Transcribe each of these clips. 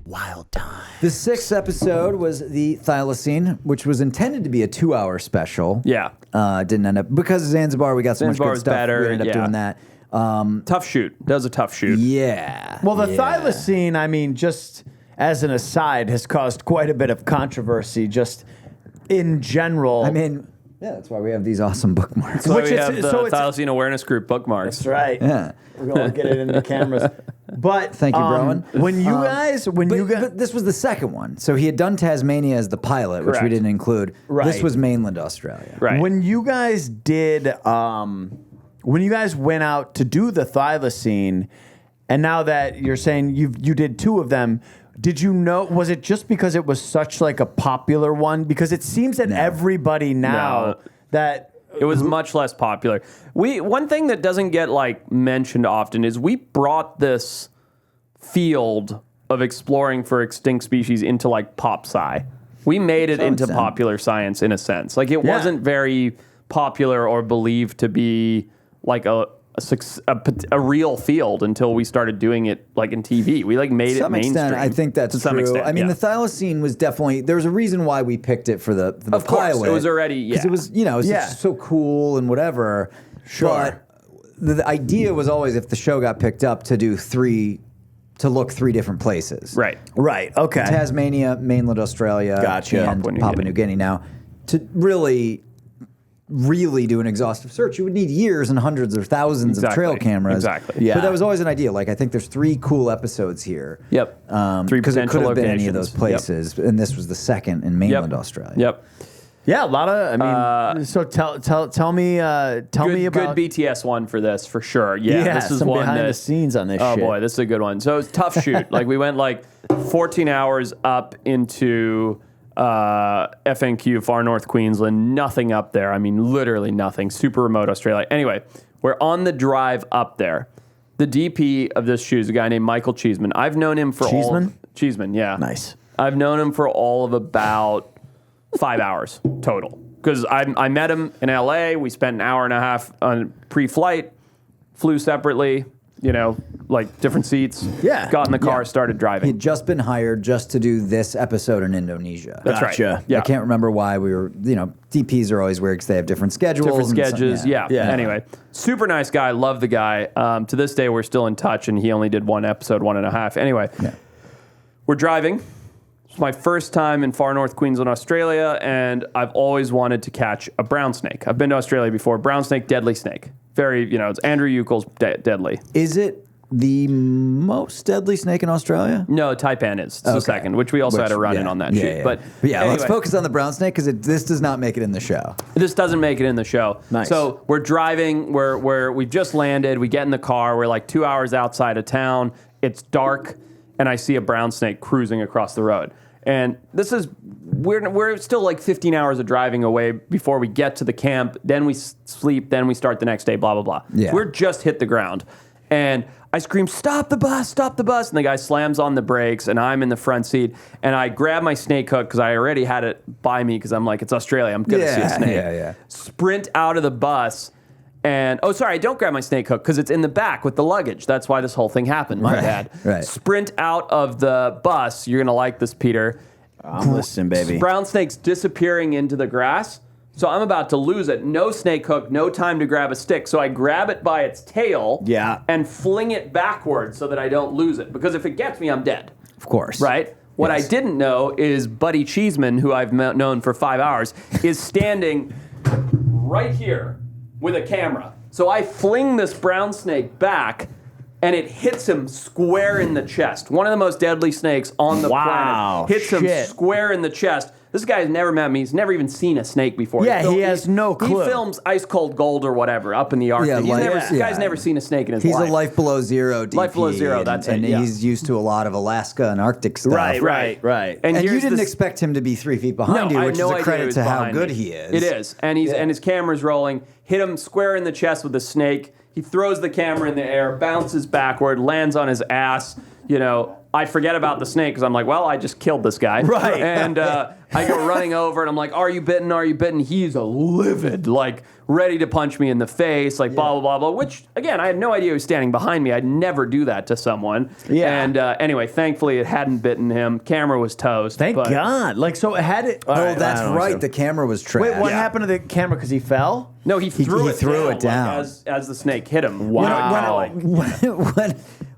Wild Time. The 6th episode was the Thylacine, which was intended to be a 2-hour special. Yeah. Didn't end up, because of Zanzibar, we got so much Zanzibar good was stuff. better, We ended up yeah. doing that. Tough shoot. That was a tough shoot. Yeah. Well, the yeah. Thylacine, I mean, just as an aside, has caused quite a bit of controversy just in general. I mean, yeah, that's why we have these awesome bookmarks. So Which we is- have the so it's- Thylacine Awareness Group bookmarks. that's right. Yeah. We're going to get it in the cameras. But Thank you, Browan. When you guys, But this was the second one. So he had done Tasmania as the pilot, which we Correct. didn't include. Right. This was mainland Australia. Right. When you guys did, when you guys went out to do the Thylacine, and now that you're saying you did 2 of them, did you know? Was it just because it was such like a popular one? Because it seems that everybody now No. that It was much less popular. One thing that doesn't get like mentioned often is we brought this field of exploring for extinct species into like pop sci. We made it into extent. popular science in a sense. Like it wasn't very popular or believed to be like a real field until we started doing it like in TV. We like made To it some mainstream. extent, I think that's to some true. extent. I mean, yeah. the Thylacine was definitely, there's a reason why we picked it for the Of course, pilot. it was already- Because yeah. it was, it was Yeah. so cool and whatever. Sure. But the idea was always, if the show got picked up, to do 3 different places. Right. right, okay, Tasmania, mainland Australia, Gotcha. and Papua Papua New New Guinea. Now, to really do an exhaustive search, you would need years and hundreds or thousands of trail Exactly. cameras. Exactly. Yeah. But that was always an idea. Like, I think there's 3 cool episodes here. Yep. 3 Because it could potential have been any of locations. those places, and this was the second in mainland Yep. Australia. Yep. yeah, a lot of. I mean, so tell me me about good BTS one for this for sure. Yeah, this is some one behind that, the scenes on this. Oh shit. boy, this is a good one. So it's tough shoot. Like we went like 14 hours up into FNQ, far north Queensland. Nothing up there. I mean, literally nothing. Super remote Australia. Anyway, we're on the drive up there. The DP of this shoot is a guy named Michael Cheeseman. I've known him for Cheeseman, yeah. Nice. I've known him for all of about 5 hours total. Because I met him in LA. We spent an hour and a half on pre-flight, flew separately, like different seats. Yeah. Got in the car, Yeah. started He driving. had just been hired just to do this episode in Indonesia. That's Gotcha. right. Yeah. I can't remember why we were, DPs are always weird because they have different schedules. Different and some- sketches. Yeah. Yeah. Anyway, super nice guy. Love the guy. To this day, we're still in touch, and he only did 1 episode, 1.5. Anyway, we're driving. It's my first time in far north Queensland, Australia, and I've always wanted to catch a brown snake. I've been to Australia before. Brown snake, deadly snake. Very, it's Andrew Euclid's deadly. Is it the most deadly snake in Australia? No, Taipan is. It's the second, which we also had a run-in on that shoot. Yeah. But let's anyway. focus on the brown snake because this does not make it in the show. This doesn't make it in the show. Nice. So we're driving. We've just landed. We get in the car. We're like 2 hours outside of town. It's dark, and I see a brown snake cruising across the road. And we're still like 15 hours of driving away before we get to the camp. Then we sleep. Then we start the next day. Blah blah blah. Yeah. So we're just hit the ground, and I scream, "Stop the bus! Stop the bus!" And the guy slams on the brakes, and I'm in the front seat, and I grab my snake hook because I already had it by me because I'm like, it's Australia. I'm gonna see a snake. Yeah. Sprint out of the bus. And, I don't grab my snake hook because it's in the back with the luggage. That's why this whole thing happened. My bad. Right. Sprint out of the bus. You're going to like this, Peter. I'm listening, baby. Brown snake's disappearing into the grass. So I'm about to lose it. No snake hook, no time to grab a stick. So I grab it by its tail and fling it backwards so that I don't lose it. Because if it gets me, I'm dead. Of course. Right? What Yes. I didn't know is Buddy Cheeseman, who I've known for 5 hours, is standing right here with a camera. So I fling this brown snake back, and it hits him square in the chest. One of the most deadly snakes on the planet. Hits him square in the chest. This guy's never met me. He's never even seen a snake before. Yeah, he has no clue. He films Ice Cold Gold or whatever up in the Arctic. Yeah, This guy's never seen a snake in his life. He's a Life Below Zero DP. Life Below Zero, that's it, and yeah. he's used to a lot of Alaska and Arctic stuff. Right. And you here's didn't this- expect him to be 3 feet behind you, I had which is no a idea he credit was to how behind good me. he is. It is, and his camera's rolling. Hit him square in the chest with the snake. He throws the camera in the air, bounces backward, lands on his ass. I forget about the snake because I'm like, well, I just killed this guy. Right. And I go running over and I'm like, are you bitten? Are you bitten? He's a livid, like ready to punch me in the face, like blah, blah, blah, blah. Which, again, I had no idea he was standing behind me. I'd never do that to someone. Yeah. And anyway, thankfully it hadn't bitten him. Camera was toast. Thank God. Like, so it had it. Oh, that's right. The camera was trash. Wait, what happened to the camera? Because he fell? No, he threw it down. like, as the snake hit him. Wow.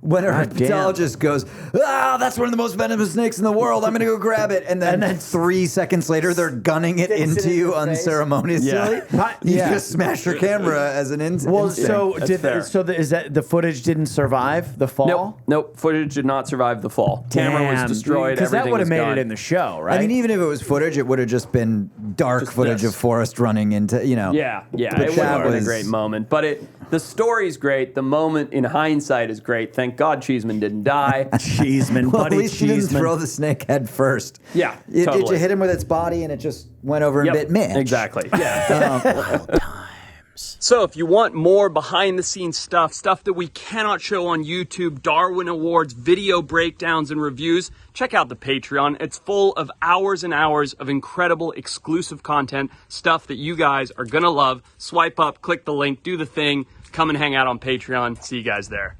When a God damn. herpetologist goes, that's one of the most venomous snakes in the world. I'm going to go grab it. And then 3 seconds later, they're gunning it Sticks it into in you your face. unceremoniously. Yeah. You Yeah. just smash your camera as an instinct. Well, so fair. is that the footage didn't survive the fall? Nope. Footage did not survive the fall. Camera was destroyed. Because that everything would have was made gone. it in the show, right? I mean, even if it was footage, it would have just been dark Just footage this. of Forrest running into, Yeah, But it would that have been a was- great moment. But the story's great. The moment in hindsight is great. Thank God Cheeseman didn't die. Cheeseman, Well, buddy, at least you didn't Cheeseman. throw the snake head first. Yeah, Did totally. you hit him with its body and it just went over and Yep, bit Mitch? exactly. Yeah. So if you want more behind the scenes stuff that we cannot show on YouTube, Darwin Awards, video breakdowns and reviews, check out the Patreon. It's full of hours and hours of incredible exclusive content, stuff that you guys are gonna love. Swipe up, click the link, do the thing, come and hang out on Patreon. See you guys there.